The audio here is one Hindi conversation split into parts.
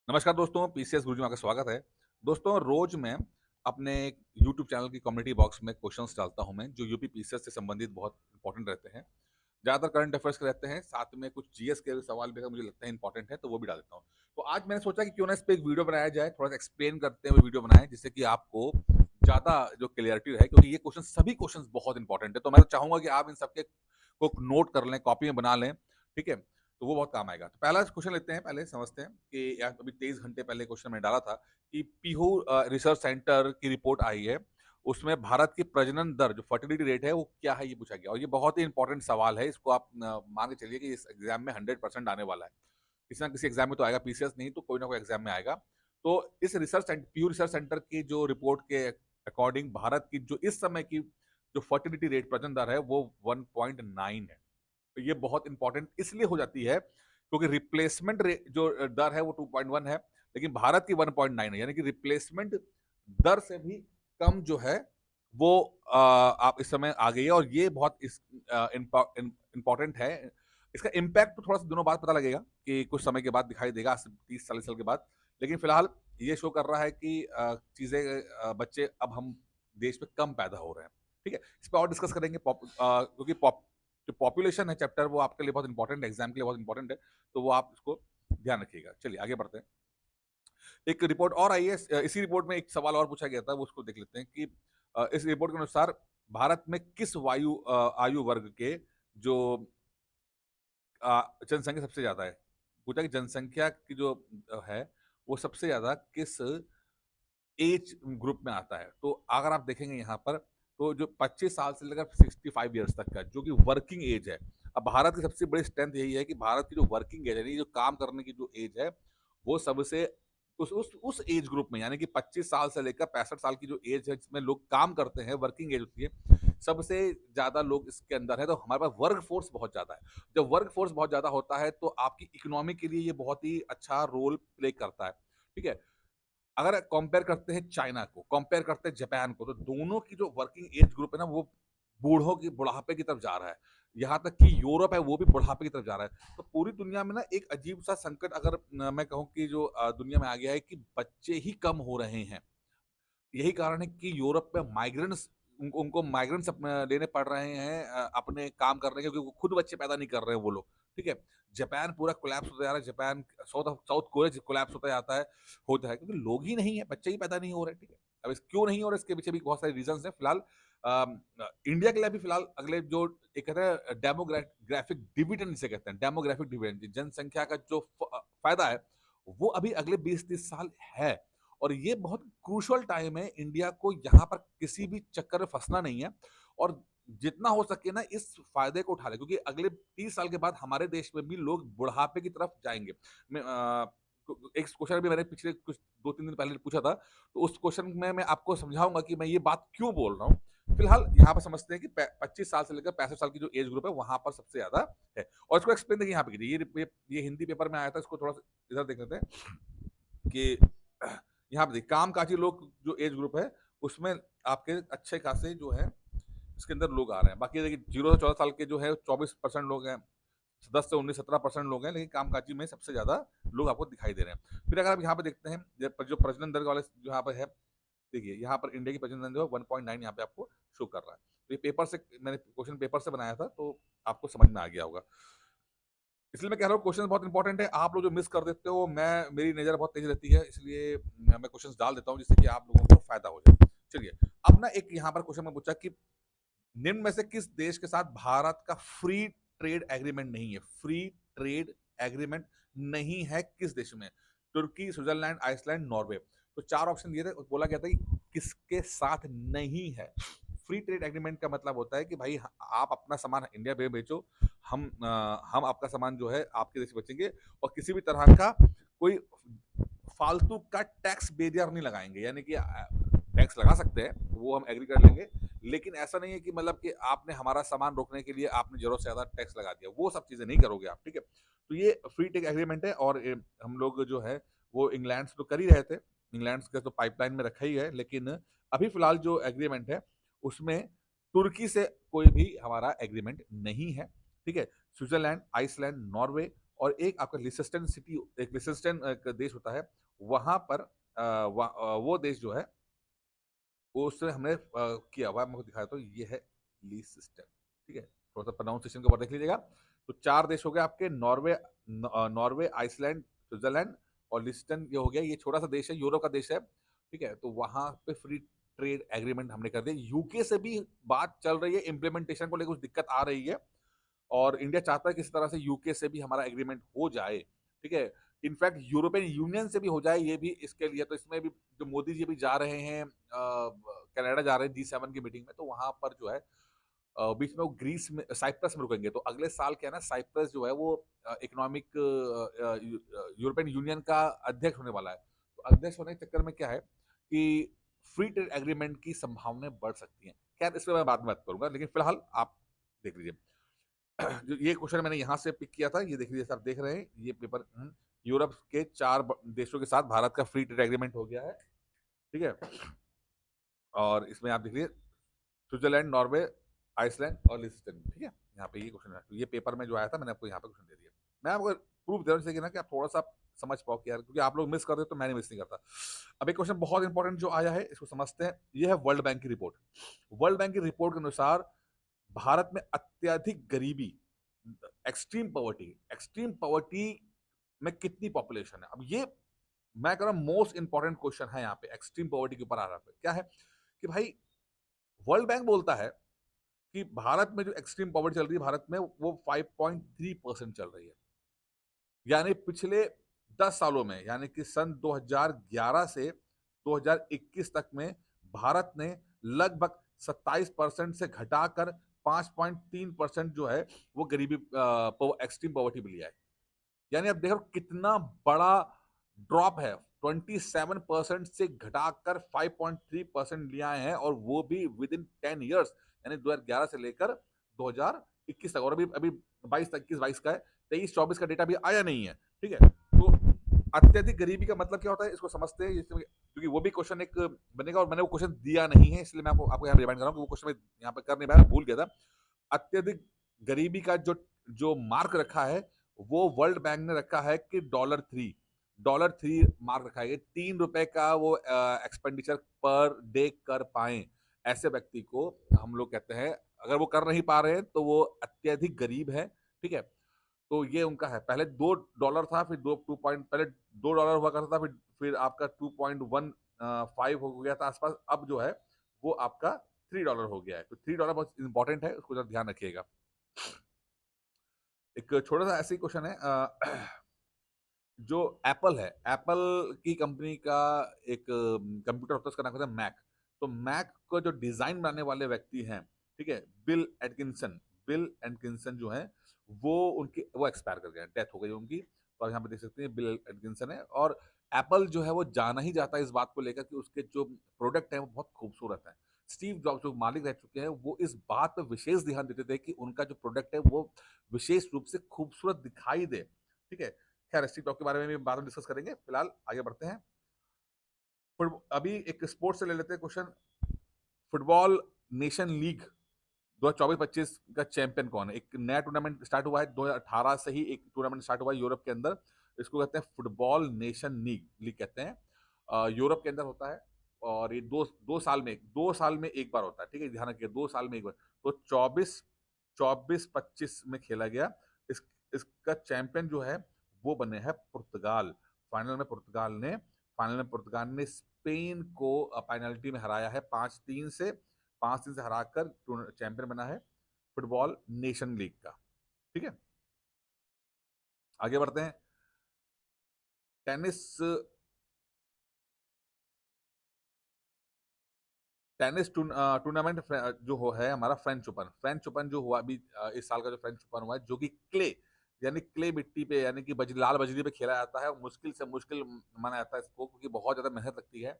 नमस्कार दोस्तों, पीसीएस गुरुजी में आपका स्वागत है। दोस्तों, रोज मैं अपने यूट्यूब चैनल की कम्युनिटी बॉक्स में क्वेश्चंस डालता हूं मैं, जो यूपी पीसीएस से संबंधित बहुत इंपॉर्टेंट रहते हैं। ज़्यादातर करंट अफेयर्स के रहते हैं, साथ में कुछ जीएस के सवाल भी अगर मुझे लगता है इंपॉर्टेंट है, तो वो भी डाल देता हूँ। तो आज मैंने सोचा कि क्यों ना इस पे एक वीडियो बनाया जाए, थोड़ा-सा एक्सप्लेन करते हुए वीडियो बनाएँ, जिससे कि आपको ज़्यादा जो क्लैरिटी रहे, क्योंकि ये क्वेश्चन सभी क्वेश्चंस बहुत इंपॉर्टेंट है। तो मैं तो चाहूँगा कि आप इन सबके को नोट कर लें, कॉपी में बना लें, ठीक है? तो वो बहुत काम आएगा। तो पहला क्वेश्चन लेते हैं, पहले समझते हैं कि या अभी 23 घंटे पहले क्वेश्चन मैंने डाला था कि पीहू रिसर्च सेंटर की रिपोर्ट आई है। उसमें भारत की प्रजनन दर जो फर्टिलिटी रेट है वो क्या है, ये पूछा गया और ये बहुत ही इंपॉर्टेंट सवाल है। इसको आप मान के चलिए कि इस एग्जाम में 100% आने वाला है। किसी ना किसी एग्जाम में तो आएगा, पीसीएस नहीं तो कोई ना कोई एग्जाम में आएगा। तो इस पीयू रिसर्च सेंटर की जो रिपोर्ट के अकॉर्डिंग भारत की जो इस समय की जो फर्टिलिटी रेट प्रजनन दर है वो 1.9 है। तो ये बहुत इंपॉर्टेंट इसलिए हो जाती है क्योंकि रिप्लेसमेंट जो दर है वो 2.1 है, लेकिन भारत की 1.9 है, यानी कि रिप्लेसमेंट दर से भी कम जो है वो आप इस समय आ गई है और ये बहुत इंपॉर्टेंट है। इसका इम्पैक्ट तो थोड़ा सा दिनों बाद पता लगेगा कि कुछ समय के बाद दिखाई देगा, 30-40 साल के बाद। लेकिन फिलहाल ये शो कर रहा है कि बच्चे अब हम देश में कम पैदा हो रहे हैं। ठीक है, इस पर और डिस्कस करेंगे क्योंकि जो पॉपुलेशन है चैप्टर वो आपके लिए बहुत इंपॉर्टेंट है, एग्जाम के लिए बहुत इंपॉर्टेंट है, तो वो आप इसको ध्यान रखिएगा। चलिए आगे बढ़ते हैं। एक रिपोर्ट और आई है, इसी रिपोर्ट में एक सवाल और पूछा गया था, वो उसको देख लेते हैं कि इस रिपोर्ट के अनुसार भारत में किस आयु वर्ग के जो जनसंख्या सबसे ज्यादा है। पूछा कि जनसंख्या की जो है वो सबसे ज्यादा किस एज ग्रुप में आता है। तो अगर आप देखेंगे यहाँ पर, तो जो 25 साल से लेकर 65 ईयर्स तक का जो कि वर्किंग एज है। अब भारत की सबसे बड़ी स्ट्रेंथ यही है कि भारत की जो वर्किंग एज है, यानी जो काम करने की जो एज है, वो सबसे उस एज ग्रुप में, यानी कि 25 साल से लेकर 65 साल की जो एज है जिसमें लोग काम करते हैं, वर्किंग एज होती है, सबसे ज्यादा लोग इसके अंदर है। तो हमारे पास वर्क फोर्स बहुत ज्यादा है। जब वर्क फोर्स बहुत ज्यादा होता है तो आपकी इकोनॉमी के लिए ये बहुत ही अच्छा रोल प्ले करता है। ठीक है, अगर कंपेयर करते हैं चाइना को, कंपेयर करते हैं जापान को, तो दोनों की जो वर्किंग एज ग्रुप है ना, वो बूढ़ों की बुढ़ापे की तरफ जा रहा है। यहाँ तक कि यूरोप है वो भी बुढ़ापे की तरफ जा रहा है। तो पूरी दुनिया में ना एक अजीब सा संकट, अगर मैं कहूँ कि जो दुनिया में आ गया है कि बच्चे ही कम हो रहे हैं। यही कारण है कि यूरोप में माइग्रेंट्स, उनको माइग्रेंट्स लेने पड़ रहे हैं अपने काम करने के, क्योंकि वो खुद बच्चे पैदा नहीं कर रहे हैं वो लोग। ठीक है, जापान पूरा कोलैप्स होता जा रहा है, Japan south south Korea collapse होता है क्योंकि लोग ही नहीं है, बच्चे ही पैदा नहीं हो रहे। ठीक है, अब इस क्यों नहीं हो रहे, इसके पीछे भी बहुत सारे रीजंस हैं। फिलहाल इंडिया के लिए भी फिलहाल अगले जो एक कहते हैं डेमोग्राफिक डिविडेंड, जिसे कहते हैं डेमोग्राफिक डिविडेंड, जनसंख्या का जो फायदा है, वो अभी अगले 20-30 साल है। और ये बहुत क्रूशल टाइम है, इंडिया को यहाँ पर किसी भी चक्कर में फंसना नहीं है और जितना हो सके ना इस फायदे को उठा ले, क्योंकि अगले 30 साल के बाद हमारे देश में भी लोग बुढ़ापे की तरफ जाएंगे। एक क्वेश्चन भी मैंने पिछले कुछ 2-3 दिन पहले पूछा था, तो उस क्वेश्चन में मैं आपको समझाऊंगा कि मैं ये बात क्यों बोल रहा हूँ। फिलहाल यहाँ पर समझते हैं कि 25 साल से लेकर 65 साल की जो एज ग्रुप है वहां पर सबसे ज्यादा है। और इसको एक्सप्लेन देखिए यहाँ पे कीजिए, ये हिंदी पेपर में आया था, इसको थोड़ा सा इधर देख लेते हैं कि यहाँ पे देखिए, कामकाजी लोग जो एज ग्रुप है उसमें आपके अच्छे खासे जो है इसके अंदर लोग आ रहे हैं। बाकी देखिए 0 से 14 साल के जो है 24% लोग हैं, 10 से 19 17% लोग हैं, लेकिन कामकाजी में सबसे ज्यादा लोग आपको दिखाई दे रहे हैं। फिर अगर आप यहाँ पे देखते हैं जो प्रजनन दर वाले जो यहाँ पे है, देखिए यहाँ पर इंडिया की प्रजनन दर जो है 1.9 यहाँ पे आपको शो कर रहा है। तो ये पेपर से मैंने क्वेश्चन पेपर से बनाया था, तो आपको समझ में आ गया होगा। इसलिए मैं कह रहा हूँ क्वेश्चन बहुत इंपॉर्टेंट है, आप लोग जो मिस कर देते हो, मैं मेरी नज़र बहुत तेज रहती है, इसलिए मैं क्वेश्चंस डाल देता हूँ जिससे कि आप लोगों को फायदा हो जाए। चलिए, अब ना एक यहाँ पर क्वेश्चन में पूछा कि निम्न में से किस देश के साथ भारत का फ्री ट्रेड एग्रीमेंट नहीं है। फ्री ट्रेड एग्रीमेंट नहीं है किस देश में? तुर्की, स्विट्जरलैंड, आइसलैंड, नॉर्वे। तो चार ऑप्शन दिए थे, बोला गया था कि किसके साथ नहीं है। फ्री ट्रेड एग्रीमेंट का मतलब होता है कि भाई आप अपना सामान इंडिया में बेचो, हम आपका सामान जो है आपके देश में बेचेंगे और किसी भी तरह का कोई फालतू का टैक्स बेरियर नहीं लगाएंगे। यानी कि टैक्स लगा सकते हैं, वो हम एग्री कर लेंगे, लेकिन ऐसा नहीं है कि मतलब कि आपने हमारा सामान रोकने के लिए आपने जरूरत से ज्यादा टैक्स लगा दिया, वो सब चीजें नहीं करोगे आप। ठीक है, तो ये फ्री ट्रेड एग्रीमेंट है और हम लोग जो है वो इंग्लैंड से तो कर ही रहे थे, इंग्लैंड का तो पाइपलाइन में रखा ही है, लेकिन अभी फिलहाल जो एग्रीमेंट है उसमें तुर्की से कोई भी हमारा एग्रीमेंट नहीं है। ठीक है, स्विट्जरलैंड, आइसलैंड, नॉर्वे और एक आपका लिसेस्टन सिटी, एक लिसेस्टन एक देश होता है, वहां पर वो देश जो है वो उससे हमने किया हुआ है, मैं आपको दिखाया, तो ये है लिसेस्टन। ठीक है, थोड़ा सा प्रोनाउंसिएशन के ऊपर देख लीजिएगा। तो 4 देश हो गए आपके, नॉर्वे, आइसलैंड, स्विट्जरलैंड और लिस्टन। ये हो गया, ये छोटा सा देश है, यूरोप का देश है। ठीक है, तो वहां पे फ्री ट्रेड एग्रीमेंट हमने कर दिया। यूके से भी बात चल रही है, इम्प्लीमेंटेशन को लेकर कुछ दिक्कत आ रही है, और इंडिया चाहता है किसी तरह से यूके से भी हमारा एग्रीमेंट हो जाए। ठीक है, इनफैक्ट यूरोपियन यूनियन से भी हो जाए, ये भी इसके लिए। तो इसमें भी जो मोदी जी भी जा रहे हैं, कनाडा जा रहे हैं G7 की मीटिंग में, तो वहां पर जो है बीच में वो ग्रीस में, साइप्रस में रुकेंगे। तो अगले साल क्या है ना, साइप्रस जो है वो इकोनॉमिक यूरोपियन यूनियन का अध्यक्ष होने वाला है। तो अध्यक्ष होने के चक्कर में क्या है कि फ्री ट्रेड एग्रीमेंट की संभावनाएं बढ़ सकती हैं। खैर, इस पर मैं बाद में बात करूंगा, लेकिन फिलहाल आप देख लीजिए। जो ये क्वेश्चन मैंने यहाँ से पिक किया था, ये देख लीजिए, आप देख रहे हैं ये पेपर। यूरोप के 4 देशों के साथ भारत का फ्री ट्रेड एग्रीमेंट हो गया है। ठीक है, और इसमें आप देखिए स्विट्जरलैंड, नॉर्वे, आइसलैंड और लिस्टन। ठीक है, यहाँ पे ये क्वेश्चन है। तो ये पेपर में जो आया था, मैंने आपको यहाँ पे क्वेश्चन दे दिया। मैं आपको प्रूफ दे रहा हूँ जैसे कि ना, कि आप थोड़ा सा समझ पाओ कि यार, क्योंकि आप लोग मिस कर रहे हो तो मैं नहीं मिस नहीं करता। अब एक क्वेश्चन बहुत इंपॉर्टेंट जो आया है, इसको समझते हैं। ये है वर्ल्ड बैंक की रिपोर्ट। वर्ल्ड बैंक की रिपोर्ट के अनुसार भारत में अत्यधिक गरीबी, एक्सट्रीम पॉवर्टी में कितनी पॉपुलेशन है। अब ये मैं कह रहा हूं मोस्ट इंपॉर्टेंट क्वेश्चन है यहाँ पे, एक्सट्रीम पॉवर्टी के ऊपर आ रहा है। क्या है कि भाई, वर्ल्ड बैंक बोलता है कि भारत में जो एक्सट्रीम पॉवर्टी चल रही है भारत में, वो 5.3% चल रही है। यानी पिछले 10 सालों में, यानी कि सन 2011 से 2021 तक में भारत ने लगभग 27% से घटाकर 5.3% जो है वो गरीबी, एक्सट्रीम पॉवर्टी में लिया है। यानी आप देखो कितना बड़ा ड्रॉप है। 27% से घटाकर 5.3% ले आए हैं, और वो भी विद इन 10 ईयर्स, यानी 2011 से लेकर 2021 तक। और अभी अभी 22 का है, 23-24 का डेटा भी आया नहीं है। ठीक है, तो अत्यधिक गरीबी का मतलब क्या होता है, इसको समझते हैं, क्योंकि वो भी क्वेश्चन एक बनेगा, और मैंने वो क्वेश्चन दिया नहीं है, इसलिए मैं आपको यहाँ रिमाइंड कर रहा हूँ कि वो क्वेश्चन मैं यहाँ पे कर नहीं पाया, भूल गया था। अत्यधिक गरीबी का जो जो मार्क रखा है, वो वर्ल्ड बैंक ने रखा है कि $3 मार्क रखा है। ₹3 का वो एक्सपेंडिचर पर डे कर पाए, ऐसे व्यक्ति को हम लोग कहते हैं। अगर वो कर नहीं पा रहे हैं तो वो अत्यधिक गरीब है। ठीक है, तो ये उनका है। पहले $2 था, फिर पहले $2 हुआ करता था, फिर आपका 2.15 हो गया था आसपास। अब जो है वो आपका $3 हो गया है। तो $3 बहुत इंपॉर्टेंट है, उसको जरा ध्यान रखिएगा। एक छोटा सा ऐसे ही क्वेश्चन है, जो एप्पल है, एप्पल की कंपनी का एक कंप्यूटर होता है, उसका नाम होता है मैक। तो मैक को जो डिजाइन बनाने वाले व्यक्ति हैं, ठीक है, बिल एटकिंसन जो है, वो एक्सपायर कर गए, डेथ हो गई उनकी। तो आप यहाँ पे देख सकते हैं बिल एटकिंसन है। और एप्पल जो है वो जाना ही जाता है इस बात को लेकर कि उसके जो प्रोडक्ट है वो बहुत खूबसूरत है। स्टीव जॉब्स जो मालिक रह चुके हैं, वो इस बात पर विशेष ध्यान देते थे कि उनका जो प्रोडक्ट है वो विशेष रूप से खूबसूरत दिखाई दे। ठीक है, खैर स्ट्रीट टॉक के बारे में भी बाद में डिस्कस करेंगे, फिलहाल आगे बढ़ते हैं। अभी एक स्पोर्ट्स से ले लेते हैं क्वेश्चन। फुटबॉल नेशन लीग 2024-25 का चैंपियन कौन है। एक नया टूर्नामेंट स्टार्ट हुआ है, 2018 से ही एक टूर्नामेंट स्टार्ट हुआ है यूरोप के अंदर। इसको कहते हैं फुटबॉल नेशन लीग लीग कहते हैं। यूरोप के अंदर होता है, और ये दो साल में एक बार होता है। ठीक है, ध्यान रखिए, 2 साल में एक बार। तो 24-25 में खेला गया। इस इसका चैंपियन जो है वो बने हैं पुर्तगाल। फाइनल में पुर्तगाल ने स्पेन को पेनल्टी में हराया है 5-3 से हराकर चैंपियन बना है फुटबॉल नेशन लीग का। ठीक है, आगे बढ़ते हैं। टेनिस टेनिस टूर्नामेंट जो है हमारा फ्रेंच ओपन जो हुआ अभी, इस साल का जो फ्रेंच ओपन हुआ है, जो कि क्ले मिट्टी पे, यानी कि लाल बजरी पे खेला जाता है, और मुश्किल से मुश्किल माना जाता है इसको, क्योंकि बहुत ज्यादा मेहनत लगती है।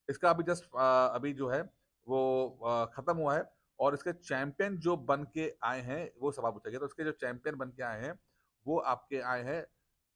इसका अभी जस्ट अभी जो है वो खत्म हुआ है। और इसके चैंपियन जो बन के आए हैं, वो सवाल पूछा गया। तो इसके जो चैंपियन बन के आए हैं, वो आपके आए हैं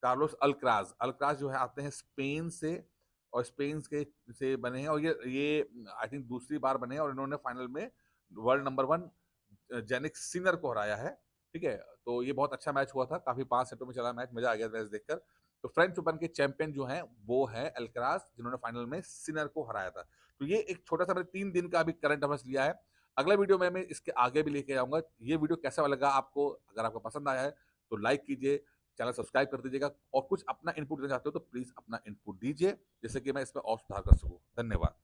कार्लोस अल्क्राज। अल्क्राज जो है आते हैं स्पेन से, और स्पेन के से बने हैं, और ये आई थिंक दूसरी बार बने हैं, और इन्होंने फाइनल में वर्ल्ड नंबर 1 जेनिक सिनर को हराया है। ठीक है, तो ये बहुत अच्छा मैच हुआ था, काफी 5 सेटों में चला मैच, मजा आ गया मैच देखकर। तो फ्रेंच ओपन के चैंपियन जो हैं वो है अल्कराज, जिन्होंने फाइनल में सिनर को हराया था। तो ये एक छोटा सा मैंने 3 दिन का अभी करंट अफेयर्स लिया है। अगला वीडियो में मैं इसके आगे भी लेके आऊंगा। ये वीडियो कैसा लगा आपको? अगर आपको पसंद आया है तो लाइक कीजिए, चैनल सब्सक्राइब कर दीजिएगा, और कुछ अपना इनपुट देना चाहते हो तो प्लीज अपना इनपुट दीजिए, जिससे कि मैं इसमें और सुधार कर सकूं। धन्यवाद।